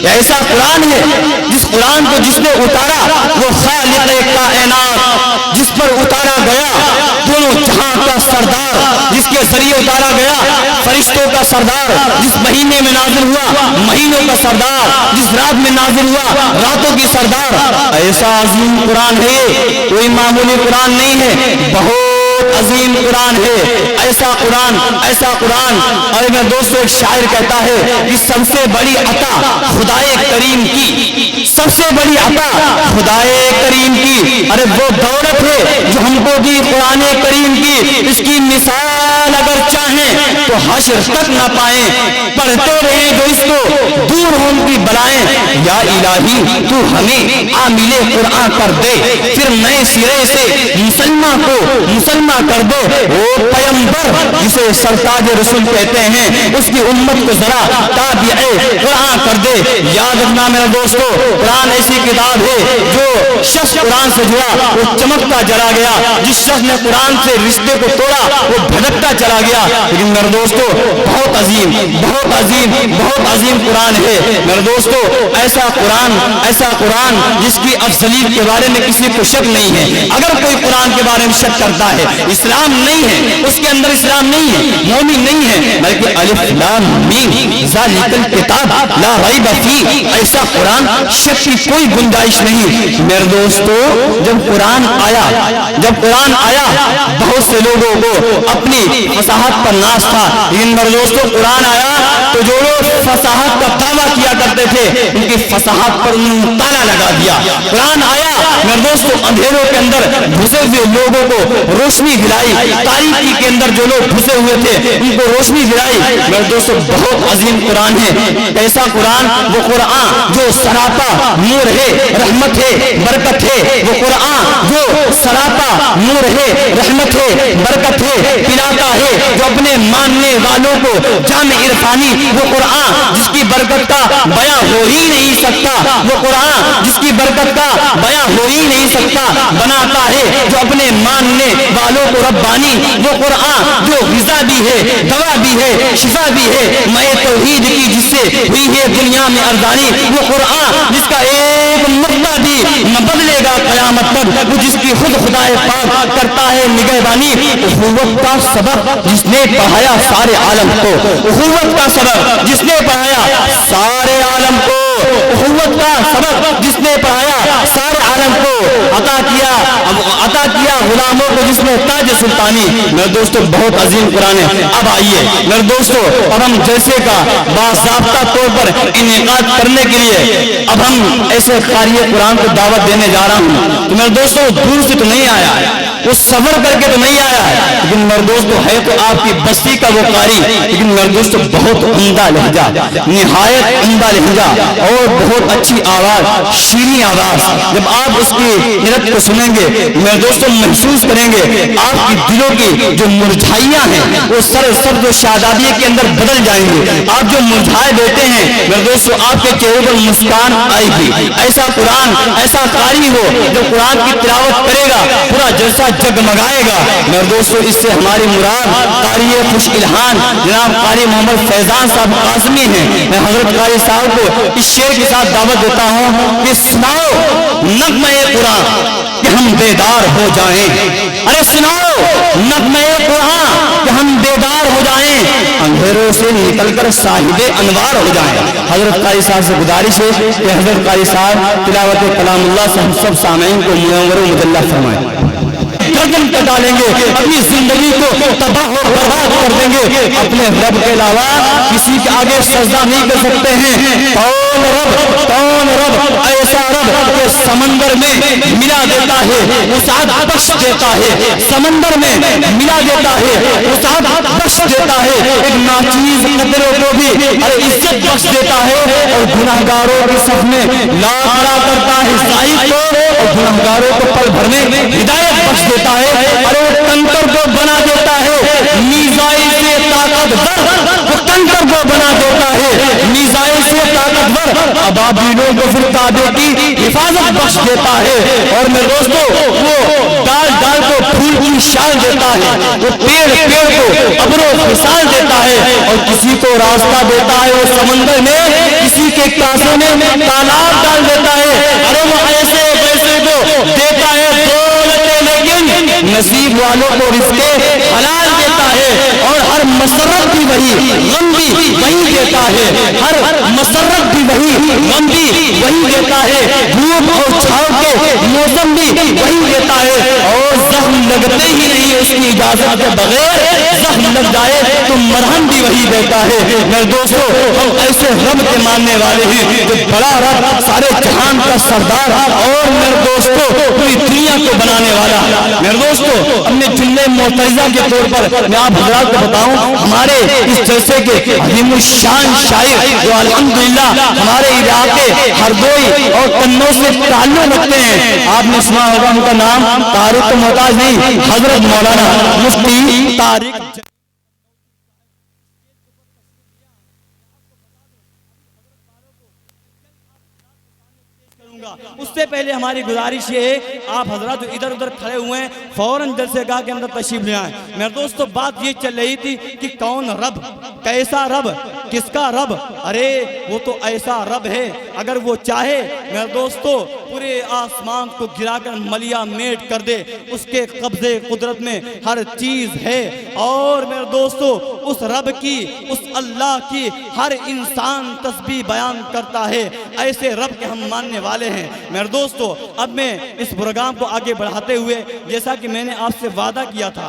ایسا قرآن ہے جس قرآن کو جس نے اتارا وہ خالق کائنات، جس پر اتارا گیا دونوں جہاں کا سردار، جس کے ذریعے اتارا گیا فرشتوں کا سردار، جس مہینے میں نازل ہوا مہینوں کا سردار، جس رات میں نازل ہوا راتوں کی سردار۔ ایسا عظیم قرآن ہے، کوئی معمولی قرآن نہیں ہے، بہت عظیم قرآن ہے۔ ایسا قرآن، ایسا قرآن۔ اور میں دوستو ایک شاعر کہتا ہے کہ سب سے بڑی عطا خدائے کریم کی، سب سے بڑی عطا خدائے کریم کی، ارے وہ دولت ہے جو ہم کو دی قرآن کریم کی، اس کی مثال اگر چاہیں تو حشر تک نہ پائیں، پڑھتے رہیں جو اس کو دور ہوں کی بلائیں۔ یا الہی تو ہمیں عامل قرآن کر دے، پھر نئے سرے سے مسلمان کو مسلمان کر دے۔ وہ پیغمبر جسے سرتاج رسول کہتے ہیں اس کی امت کو ذرا تابع قرآن کر دے۔ یاد رکھنا میرے دوستو، قرآن ایسی کتاب ہے جو شخص قرآن سے جڑا وہ چمکتا چلا گیا، جس شخص نے قرآن سے رشتے کو توڑا وہ بھٹکتا چلا گیا۔ لیکن میرے دوستو بہت عظیم، بہت عظیم، بہت عظیم قرآن ہے میرے دوستو۔ ایسا قرآن، ایسا قرآن جس کی افضلیت کے بارے میں کسی کو شک نہیں ہے۔ اگر کوئی قرآن کے بارے میں شک کرتا ہے، اسلام نہیں ہے اس کے اندر، اسلام نہیں ہے، مومن نہیں ہے، بلکہ الف لام میم ذالک الکتاب لا ریب فیہ، ایسا قرآن شک کی کوئی گنجائش نہیں۔ میرے دوستو جب قرآن آیا، جب قرآن آیا بہت سے لوگوں کو اپنی فصاحت پر ناز تھا، لیکن میرے دوستو قرآن آیا تو جو لوگ فصاحت کا دعویٰ کیا کرتے تھے ان کی فصاحت پر انہوں نے تالا لگا دیا۔ قرآن آیا میرے دوستو اندھیروں کے اندر گھسے ہوئے لوگوں کو روشنی دلائی، تاریکی کے اندر جو لوگ گھسے ہوئے تھے ان کو روشنی دلائی۔ میرے دوستو بہت عظیم قرآن ہے۔ ایسا قرآن، وہ قرآن جو سراپا نور ہے، رحمت ہے، برکت ہے، وہ قرآن جو سراپا نور ہے، رحمت ہے، برکت ہے، پلاتا ہے جو اپنے ماننے والوں کو جامع عرفانی، وہ قرآن جس کی برکت کا بیان ہو ہی نہیں سکتا، وہ قرآن جس کی برکت کا بیان ہو ہی نہیں سکتا، بناتا ہے جو اپنے ماننے والوں کو ربانی، وہ قرآن جو غذا بھی ہے، دوا بھی ہے، شفا بھی ہے، میں توحید کی جس سے ہوئی ہے دنیا میں ارزانی، وہ قرآن جس کا ایک نقطہ بھی نہ بدلے گا قیامت تک، وہ جس کی خود خدائے پاک کرتا ہے نگہبانی۔ اخوت کا سبق جس نے پڑھایا سارے عالم کو، اخوت کا سبق جس نے پڑھایا سارے عالم کو، اخوت کا سبق جس نے پڑھایا سارے عالم کو، عطا کیا غلاموں کو جس نے تاج سلطانی۔ میرے دوستو بہت عظیم قرآن ہے۔ اب آئیے میرے دوستو اب ہم جیسے کا باضابطہ طور پر انعقاد کرنے کے لیے اب ہم ایسے قاری قرآن کو دعوت دینے جا رہا ہوں۔ تو میرے دوستو دور سے تو نہیں آیا ہے، وہ سفر کر کے تو نہیں آیا ہے، لیکن میرے دوستو ہے تو آپ کی بستی کا وہ قاری، لیکن میرے دوستو بہت عمدہ لہجہ، نہایت عمدہ لہجہ اور بہت اچھی آواز، شیریں آواز۔ جب آپ اس کی نعت کو سنیں گے میرے دوستو محسوس کریں گے آپ کی دلوں کی جو مرجھائیاں ہیں وہ سر سبز و شادابی کے اندر بدل جائیں گے۔ آپ جو مرجھائے بیٹھے ہیں میرے دوستو آپ کے چہرے پر مسکان آئے گی۔ ایسا قرآن، ایسا قاری ہو جو قرآن کی تلاوت کرے گا پورا جلسہ جگمگائے گا۔ میرے دوستو اس سے ہماری مراد قاری خوش الہان جناب قاری محمد فیضان صاحب قاسمی ہیں۔ میں حضرت قاری صاحب کو اس شعر کے ساتھ دعوت دیتا ہوں کہ سناؤ نغمہ قرآن کہ ہم بیدار ہو جائیں، ارے سناؤ نغمہ قرآن کہ ہم بیدار ہو جائیں، اندھیروں سے نکل کر صاحب انوار ہو جائیں۔ حضرت قاری صاحب سے گزارش ہے کہ حضرت قاری صاحب تلاوت کلام اللہ سے ہم سب سامعین کو منور و مجلہ فرمائیں۔ گردن کٹا لیں گے، اپنی زندگی کو تباہ و برباد کر دیں گے، اپنے رب کے علاوہ کسی کے آگے سجدہ نہیں کر سکتے ہیں۔ کون رب، کون رب، ایسا رب کہ سمندر میں ملا دیتا ہے، وسعت بخش دیتا ہے، سمندر میں ملا دیتا ہے، وسعت بخش دیتا ہے، ایک ناچیز قدروں کو بھی ارے عزت بخش دیتا ہے، اور گناہگاروں کے صف میں لا کھڑا کرتا ہے سائق کو، اور گناہگاروں کو پل بھر میں ہدایت بخش دیتا ہے، اور وہ کنکر کو بنا دیتا ہے میزائل سے طاقتور، وہ کنکر کو بنا دیتا ہے میزائل سے طاقتور، ابابیلوں کو پھر کعبے کی حفاظت بخش دیتا ہے، اور میرے دوستو وہ ڈال ڈال کو پھول کی شال دیتا ہے، وہ پیڑ پیڑ کو ابر و خصال دیتا ہے، اور کسی کو راستہ دیتا ہے وہ سمندر میں کسی کے کاسے میں تالاب ڈال دیتا ہے، ارے وہ ایسے پیسے کو دیتا ہے دولت، لیکن نصیب والوں کو رزق حلال دیتا ہے، اور ہر مسرت بھی وہی، غم بھی وہی دیتا ہے، ہر مسرت بھی وہی، غم بھی وہی دیتا ہے، دھوپ اور چھاؤں کے موسم بھی وہی دیتا ہے، اور زخم لگتے ہی نہیں اس کی اجازت کے بغیر زخم لگ جائے تو مرہم بھی وہی دیتا ہے۔ میرے دوستو، ہم ایسے رب کے ماننے والے ہیں جو بڑا رب، سارے جہان کا سردار، اور میرے دوستو پوری دنیا کو بنانے والا۔ میرے دوستو، اپنے جملے معترضہ کے طور پر میں آپ حضرات کو بتاؤں، ہمارے اس جلسے کے عظیم الشان شاعر جو الحمدللہ ہمارے علاقے ہردوئی اور کنوں سے تعلق رکھتے ہیں، آپ نے سنا ہوگا ان کا نام طارق تو محتاج نہیں، حضرت مولانا مفتی طارق۔ اس سے پہلے ہماری گزارش یہ ہے، آپ حضرات جو ادھر ادھر کھڑے ہوئے ہیں فوراً جلسے گاہ کے اندر تشریف لے آئیں۔ میرے دوستو، بات یہ چل رہی تھی کہ کون رب، کیسا رب، کس کا رب؟ ارے وہ تو ایسا رب ہے، اگر وہ چاہے میرے دوستو پورے آسمان کو گرا کر ملیا میٹ کر دے، اس کے قبضے قدرت میں ہر چیز ہے، اور میرے دوستو اس رب کی، اس اللہ کی ہر انسان تسبیح بیان کرتا ہے، ایسے رب کے ہم ماننے والے ہیں۔ میرے دوستو، اب میں اس پروگرام کو آگے بڑھاتے ہوئے، جیسا کہ میں نے آپ سے وعدہ کیا تھا